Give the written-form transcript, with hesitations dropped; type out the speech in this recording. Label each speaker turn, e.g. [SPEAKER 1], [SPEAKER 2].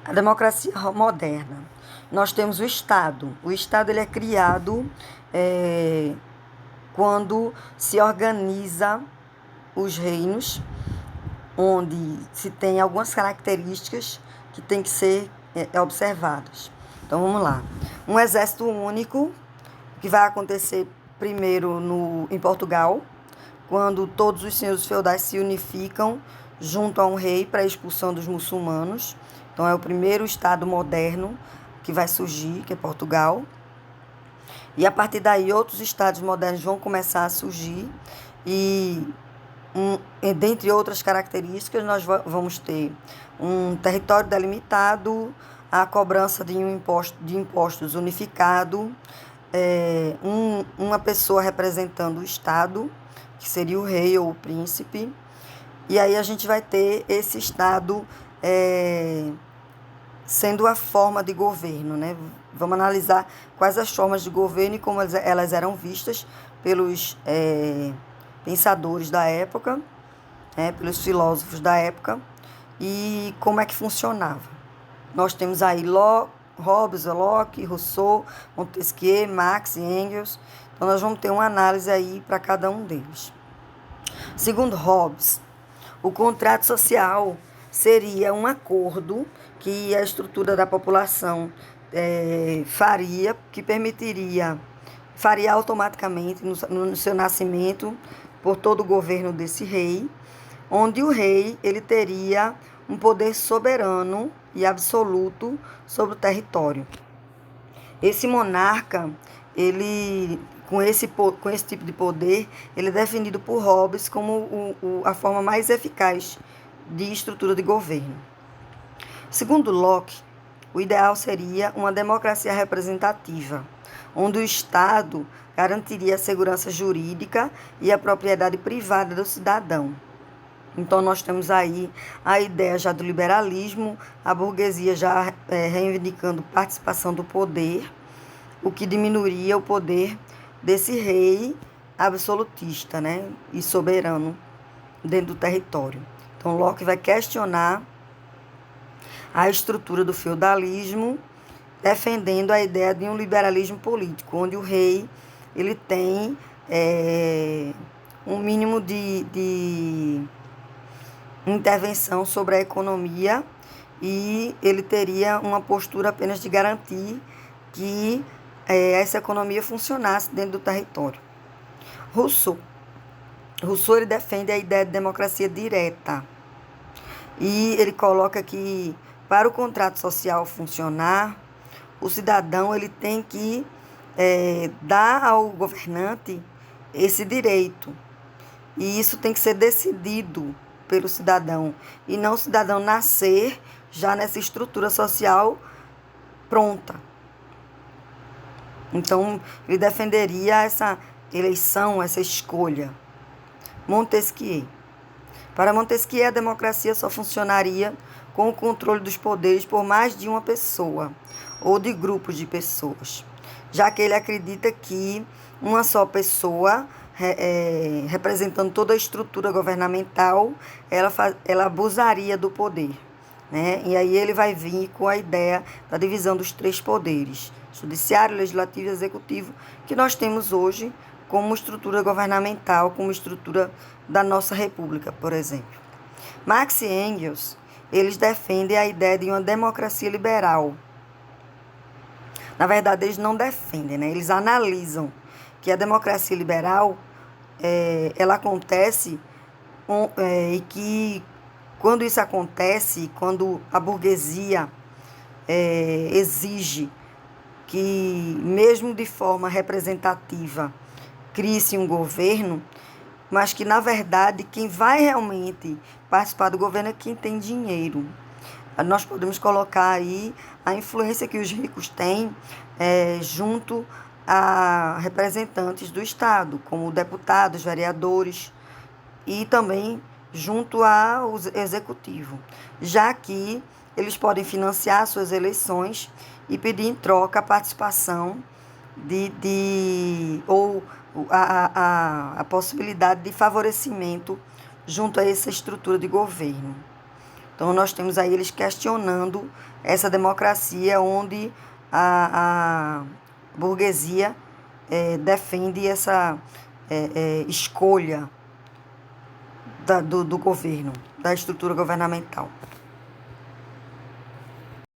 [SPEAKER 1] A democracia moderna. Nós temos o Estado. O Estado ele é criado quando se organiza os reinos, onde se tem algumas características que têm que ser observadas. Então vamos lá. Um exército único, que vai acontecer primeiro em Portugal, quando todos os senhores feudais se unificam junto a um rei para a expulsão dos muçulmanos. Então é o primeiro estado moderno que vai surgir, que é Portugal. E a partir daí outros estados modernos vão começar a surgir e dentre outras características nós vamos ter um território delimitado, a cobrança de impostos unificado, uma pessoa representando o estado, que seria o rei ou o príncipe. E aí a gente vai ter esse estado sendo a forma de governo, né? Vamos analisar quais as formas de governo e como elas eram vistas pelos pensadores da época, pelos filósofos da época, e como é que funcionava. Nós temos aí Hobbes, Locke, Rousseau, Montesquieu, Marx e Engels. Então nós vamos ter uma análise aí para cada um deles. Segundo Hobbes, o contrato social seria um acordo que a estrutura da população faria, que faria automaticamente no seu nascimento por todo o governo desse rei, onde o rei ele teria um poder soberano e absoluto sobre o território. Esse monarca, ele com esse tipo de poder, ele é definido por Hobbes como a forma mais eficaz de estrutura de governo. Segundo Locke, o ideal seria uma democracia representativa, onde o Estado garantiria a segurança jurídica e a propriedade privada do cidadão. Então, nós temos aí a ideia já do liberalismo, a burguesia já reivindicando participação do poder, o que diminuiria o poder desse rei absolutista, né, e soberano dentro do território. Então, Locke vai questionar a estrutura do feudalismo, defendendo a ideia de um liberalismo político, onde o rei ele tem um mínimo de intervenção sobre a economia e ele teria uma postura apenas de garantir que essa economia funcionasse dentro do território. Rousseau ele defende a ideia de democracia direta e ele coloca que para o contrato social funcionar, o cidadão ele tem que dar ao governante esse direito e isso tem que ser decidido pelo cidadão e não o cidadão nascer já nessa estrutura social pronta. Então, ele defenderia essa eleição, essa escolha. Montesquieu. Para Montesquieu, a democracia só funcionaria com o controle dos poderes por mais de uma pessoa ou de grupos de pessoas, já que ele acredita que uma só pessoa representando toda a estrutura governamental, ela abusaria do poder, né? E aí ele vai vir com a ideia da divisão dos três poderes, judiciário, legislativo e executivo, que nós temos hoje como estrutura governamental, como estrutura da nossa república, por exemplo. Marx e Engels, eles defendem a ideia de uma democracia liberal. Na verdade, eles não defendem, né? Eles analisam que a democracia liberal ela acontece e que quando isso acontece, quando a burguesia exige que, mesmo de forma representativa, crie-se um governo, mas que, na verdade, quem vai realmente participar do governo é quem tem dinheiro. Nós podemos colocar aí a influência que os ricos têm junto a representantes do Estado, como deputados, vereadores, e também junto ao executivo, já que eles podem financiar suas eleições e pedir em troca a participação ou a possibilidade de favorecimento junto a essa estrutura de governo. Então, nós temos aí eles questionando essa democracia onde a burguesia defende essa escolha do governo, da estrutura governamental.